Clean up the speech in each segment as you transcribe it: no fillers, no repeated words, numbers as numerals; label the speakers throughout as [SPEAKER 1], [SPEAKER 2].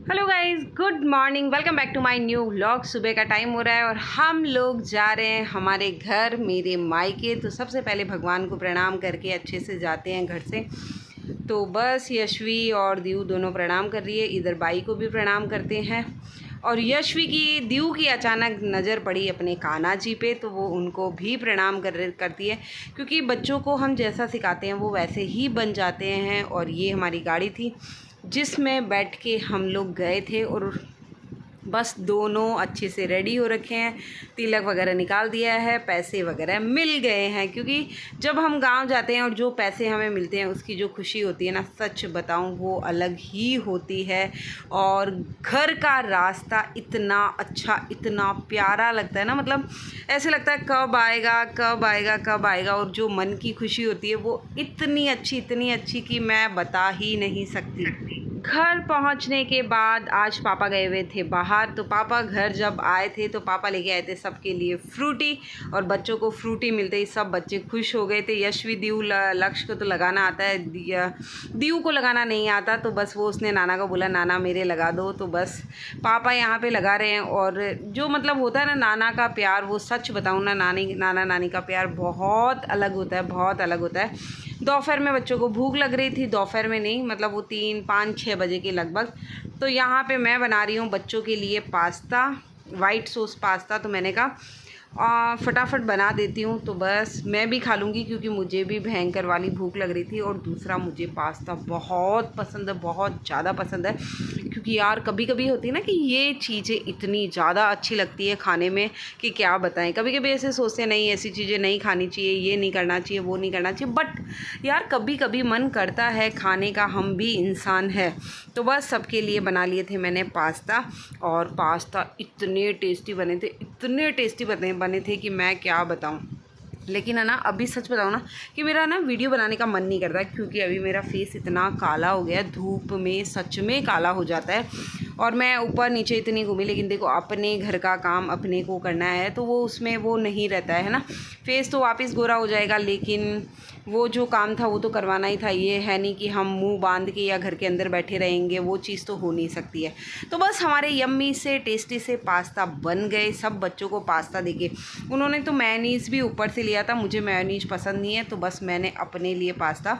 [SPEAKER 1] Hello guys, good morning. Welcome back to my new vlog. सुबह का time हो रहा है और हम लोग जा रहे हैं हमारे घर, मेरे मायके। तो सबसे पहले भगवान को प्रणाम करके अच्छे से जाते हैं घर से। तो बस यशवी और दीव दोनों प्रणाम कर रही है, इधर बाई को भी प्रणाम करते हैं। और यशवी की दीव की अचानक नज़र पड़ी अपने कान्हा जी पे, तो वो उनको भी प्रणाम करती है, क्योंकि बच्चों को हम जैसा सिखाते हैं वो वैसे ही बन जाते हैं। और ये हमारी गाड़ी थी जिसमें बैठ के हम लोग गए थे और बस दोनों अच्छे से रेडी हो रखे हैं, तिलक वगैरह निकाल दिया है, पैसे वगैरह मिल गए हैं। क्योंकि जब हम गांव जाते हैं और जो पैसे हमें मिलते हैं उसकी जो खुशी होती है ना, सच बताऊं वो अलग ही होती है। और घर का रास्ता इतना अच्छा, इतना प्यारा लगता है ना, मतलब ऐसे लगता है कब आएगा कब आएगा कब आएगा। और जो मन की खुशी होती है वो इतनी अच्छी कि मैं बता ही नहीं सकती। घर पहुंचने के बाद आज पापा गए हुए थे बाहर, तो पापा घर जब आए थे तो पापा लेके आए थे सबके लिए फ्रूटी। और बच्चों को फ्रूटी मिलते ही सब बच्चे खुश हो गए थे। यशवी दीव लक्ष्य को तो लगाना आता है, दीव को लगाना नहीं आता, तो बस वो उसने नाना को बोला नाना मेरे लगा दो। तो बस पापा यहाँ पे लगा रहे हैं। और जो मतलब होता है ना नाना का प्यार, वो सच बताऊँ ना, नाना नानी का प्यार बहुत अलग होता है, बहुत अलग होता है। दोपहर में बच्चों को भूख लग रही थी, दोपहर में नहीं मतलब वो 3-5-6 बजे के लगभग। तो यहाँ पे मैं बना रही हूँ बच्चों के लिए पास्ता, वाइट सॉस पास्ता। तो मैंने कहा फटाफट बना देती हूँ, तो बस मैं भी खा लूँगी क्योंकि मुझे भी भयंकर वाली भूख लग रही थी। और दूसरा, मुझे पास्ता बहुत पसंद है, बहुत ज़्यादा पसंद है। क्योंकि यार कभी कभी होती है ना कि ये चीज़ें इतनी ज़्यादा अच्छी लगती है खाने में कि क्या बताएं। कभी कभी ऐसे सोचते हैं नहीं ऐसी चीज़ें नहीं खानी चाहिए, ये नहीं करना चाहिए, वो नहीं करना चाहिए, बट यार कभी कभी मन करता है खाने का, हम भी इंसान है। तो बस सबके लिए बना लिए थे मैंने पास्ता। और पास्ता इतने टेस्टी बने थे, इतने टेस्टी बने थे कि मैं क्या बताऊं। लेकिन है ना, अभी सच बताऊँ ना कि मेरा ना वीडियो बनाने का मन नहीं करता, क्योंकि अभी मेरा फेस इतना काला हो गया है, धूप में सच में काला हो जाता है। और मैं ऊपर नीचे इतनी घूमी, लेकिन देखो अपने घर का काम अपने को करना है तो वो उसमें वो नहीं रहता है ना, फेस तो वापस गोरा हो जाएगा, लेकिन वो जो काम था वो तो करवाना ही था। ये है नहीं कि हम मुंह बांध के या घर के अंदर बैठे रहेंगे, वो चीज़ तो हो नहीं सकती है। तो बस हमारे यम्मी से टेस्टी से पास्ता बन गए। सब बच्चों को पास्ता देके उन्होंने तो मेयोनीज़ भी ऊपर से लिया था, मुझे मेयोनीज़ पसंद नहीं है, तो बस मैंने अपने लिए पास्ता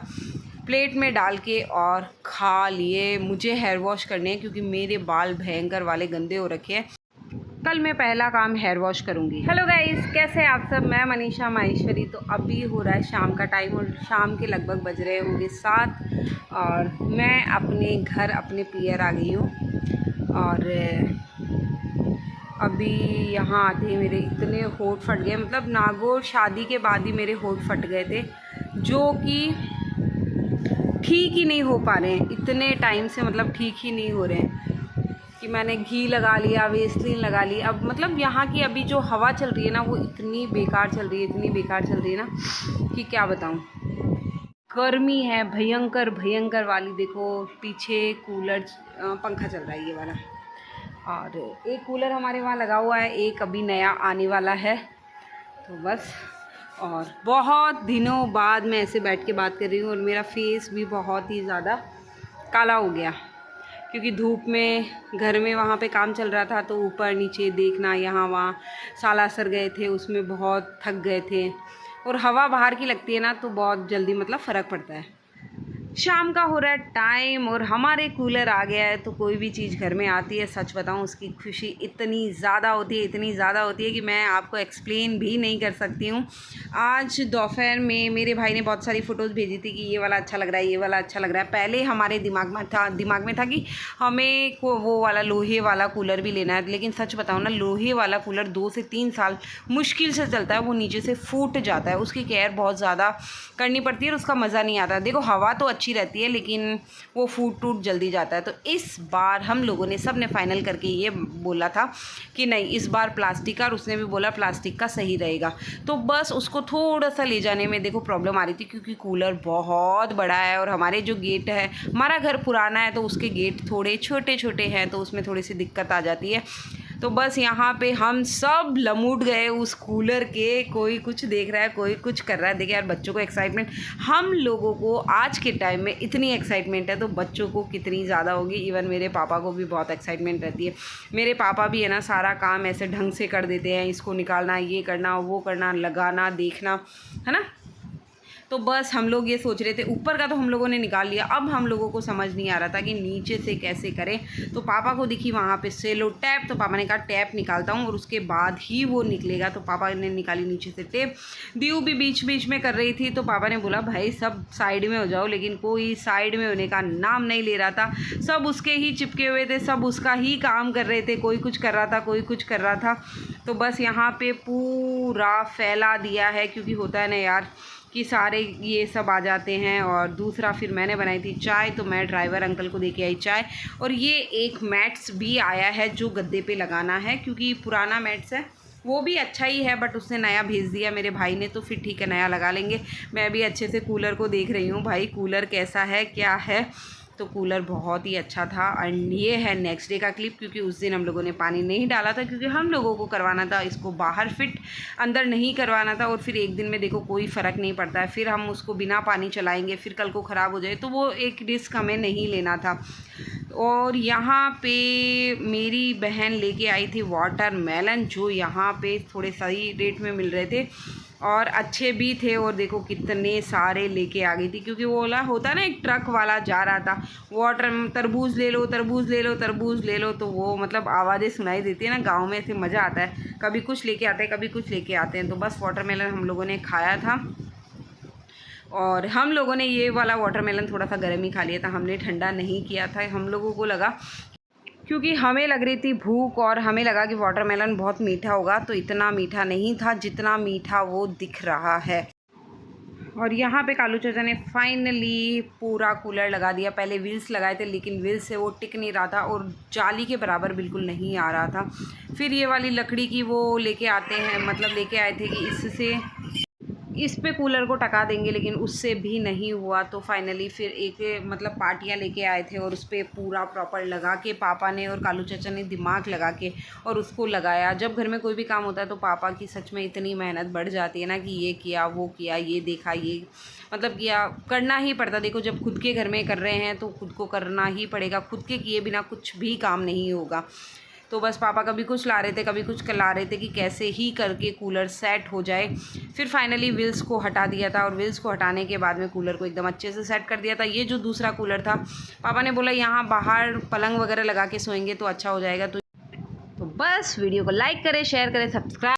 [SPEAKER 1] प्लेट में डाल के और खा लिए। मुझे हेयर वॉश करने हैं क्योंकि मेरे बाल भयंकर वाले गंदे हो रखे हैं। कल मैं पहला काम हेयर वॉश करूँगी। हेलो गाइस, कैसे हैं आप सब? मैं मनीषा माहेश्वरी। तो अभी हो रहा है शाम का टाइम और शाम के लगभग बज रहे होंगे 7 और मैं अपने घर अपने पियर आ गई हूँ। और अभी यहाँ आते ही मेरे इतने होंठ फट गए, मतलब नागौर शादी के बाद ही मेरे होंठ फट गए थे, जो कि ठीक ही नहीं हो पा रहे हैं इतने टाइम से, मतलब ठीक ही नहीं हो रहे हैं। कि मैंने घी लगा लिया, वेस्लिन लगा ली, अब मतलब यहाँ की अभी जो हवा चल रही है ना वो इतनी बेकार चल रही है, इतनी बेकार चल रही है ना कि क्या बताऊँ। गर्मी है भयंकर भयंकर वाली। देखो पीछे कूलर पंखा चल रहा है ये वाला, और एक कूलर हमारे वहाँ लगा हुआ है, एक अभी नया आने वाला है। तो बस, और बहुत दिनों बाद मैं ऐसे बैठ के बात कर रही हूँ और मेरा फेस भी बहुत ही ज़्यादा काला हो गया, क्योंकि धूप में घर में वहाँ पे काम चल रहा था, तो ऊपर नीचे देखना, यहाँ वहाँ सालासर गए थे, उसमें बहुत थक गए थे। और हवा बाहर की लगती है ना तो बहुत जल्दी मतलब फ़र्क पड़ता है। शाम का हो रहा है टाइम और हमारे कूलर आ गया है, तो कोई भी चीज़ घर में आती है, सच बताऊं उसकी खुशी इतनी ज़्यादा होती है, इतनी ज़्यादा होती है कि मैं आपको एक्सप्लेन भी नहीं कर सकती हूँ। आज दोपहर में मेरे भाई ने बहुत सारी फ़ोटोज़ भेजी थी कि ये वाला अच्छा लग रहा है, ये वाला अच्छा लग रहा है। पहले हमारे दिमाग में था कि हमें वो वाला लोहे वाला कूलर भी लेना है, लेकिन सच बताऊँ ना, लोहे वाला कूलर 2 से 3 साल मुश्किल से चलता है, वो नीचे से फूट जाता है, उसकी केयर बहुत ज़्यादा करनी पड़ती है और उसका मज़ा नहीं आता। देखो हवा तो अच्छी रहती है लेकिन वो फूट टूट जल्दी जाता है। तो इस बार हम लोगों ने सब ने फाइनल करके ये बोला था कि नहीं इस बार प्लास्टिक का, और उसने भी बोला प्लास्टिक का सही रहेगा। तो बस उसको थोड़ा सा ले जाने में देखो प्रॉब्लम आ रही थी, क्योंकि कूलर बहुत बड़ा है और हमारे जो गेट है, हमारा घर पुराना है तो उसके गेट थोड़े छोटे छोटे हैं, तो उसमें थोड़ी सी दिक्कत आ जाती है। तो बस यहाँ पे हम सब लमूट गए उस कूलर के, कोई कुछ देख रहा है, कोई कुछ कर रहा है। देखिए यार, बच्चों को एक्साइटमेंट, हम लोगों को आज के टाइम में इतनी एक्साइटमेंट है तो बच्चों को कितनी ज़्यादा होगी। इवन मेरे पापा को भी बहुत एक्साइटमेंट रहती है। मेरे पापा भी है ना सारा काम ऐसे ढंग से कर देते हैं, इसको निकालना, ये करना, वो करना, लगाना, देखना, है ना। तो बस हम लोग ये सोच रहे थे, ऊपर का तो हम लोगों ने निकाल लिया, अब हम लोगों को समझ नहीं आ रहा था कि नीचे से कैसे करें। तो पापा को दिखी वहाँ पे सेलो टैप, तो पापा ने कहा टैप निकालता हूँ और उसके बाद ही वो निकलेगा। तो पापा ने निकाली नीचे से टेप। दीव भी बीच बीच में कर रही थी, तो पापा ने बोला भाई सब साइड में हो जाओ, लेकिन कोई साइड में होने का नाम नहीं ले रहा था। सब उसके ही चिपके हुए थे, सब उसका ही काम कर रहे थे, कोई कुछ कर रहा था, कोई कुछ कर रहा था। तो बस यहाँ पे पूरा फैला दिया है, क्योंकि होता है ना यार कि सारे ये सब आ जाते हैं। और दूसरा फिर मैंने बनाई थी चाय, तो मैं ड्राइवर अंकल को दे के आई चाय। और ये एक मैट्स भी आया है जो गद्दे पे लगाना है, क्योंकि पुराना मैट्स है, वो भी अच्छा ही है, बट उसने नया भेज दिया मेरे भाई ने, तो फिर ठीक है नया लगा लेंगे। मैं भी अच्छे से कूलर को देख रही हूँ भाई, कूलर कैसा है, क्या है। तो कूलर बहुत ही अच्छा था। एंड ये है नेक्स्ट डे का क्लिप, क्योंकि उस दिन हम लोगों ने पानी नहीं डाला था, क्योंकि हम लोगों को करवाना था इसको बाहर फिट, अंदर नहीं करवाना था। और फिर एक दिन में देखो कोई फ़र्क नहीं पड़ता है, फिर हम उसको बिना पानी चलाएंगे, फिर कल को ख़राब हो जाए, तो वो एक रिस्क हमें नहीं लेना था। और यहाँ पे मेरी बहन लेके आई थी वाटरमेलन, जो यहाँ पे थोड़े सही रेट में मिल रहे थे और अच्छे भी थे। और देखो कितने सारे लेके आ गई थी, क्योंकि वो वाला होता है ना, एक ट्रक वाला जा रहा था, तरबूज ले लो, तरबूज ले लो, तरबूज ले लो। तो वो मतलब आवाज़ें सुनाई देती है ना, गांव में से मज़ा आता है, कभी कुछ लेके आते हैं, कभी कुछ लेके आते हैं। तो बस वाटरमेलन हम लोगों ने खाया था। और हम लोगों ने ये वाला वाटरमेलन थोड़ा सा गर्म ही खा लिया था, हमने ठंडा नहीं किया था। हम लोगों को लगा, क्योंकि हमें लग रही थी भूख, और हमें लगा कि वाटरमेलन बहुत मीठा होगा, तो इतना मीठा नहीं था जितना मीठा वो दिख रहा है। और यहाँ पे कालू चाचा ने फाइनली पूरा कूलर लगा दिया। पहले व्हील्स लगाए थे, लेकिन व्हील्स से वो टिक नहीं रहा था और जाली के बराबर बिल्कुल नहीं आ रहा था। फिर ये वाली लकड़ी की वो लेके आते हैं, मतलब लेके आए थे कि इससे इस पे कूलर को टका देंगे, लेकिन उससे भी नहीं हुआ। तो फाइनली फिर एक मतलब पार्टियाँ लेके आए थे और उस पर पूरा प्रॉपर लगा के पापा ने और कालू चाचा ने दिमाग लगा के और उसको लगाया। जब घर में कोई भी काम होता है तो पापा की सच में इतनी मेहनत बढ़ जाती है ना, कि ये किया, वो किया, ये देखा, ये मतलब किया, करना ही पड़ता। देखो जब खुद के घर में कर रहे हैं तो खुद को करना ही पड़ेगा, खुद के किए बिना कुछ भी काम नहीं होगा। तो बस पापा कभी कुछ ला रहे थे, कभी कुछ ला रहे थे कि कैसे ही करके कूलर सेट हो जाए। फिर फाइनली व्हील्स को हटा दिया था, और व्हील्स को हटाने के बाद में कूलर को एकदम अच्छे से सेट कर दिया था। ये जो दूसरा कूलर था, पापा ने बोला यहाँ बाहर पलंग वगैरह लगा के सोएंगे तो अच्छा हो जाएगा। तो बस वीडियो को लाइक करें, शेयर करें, सब्सक्राइब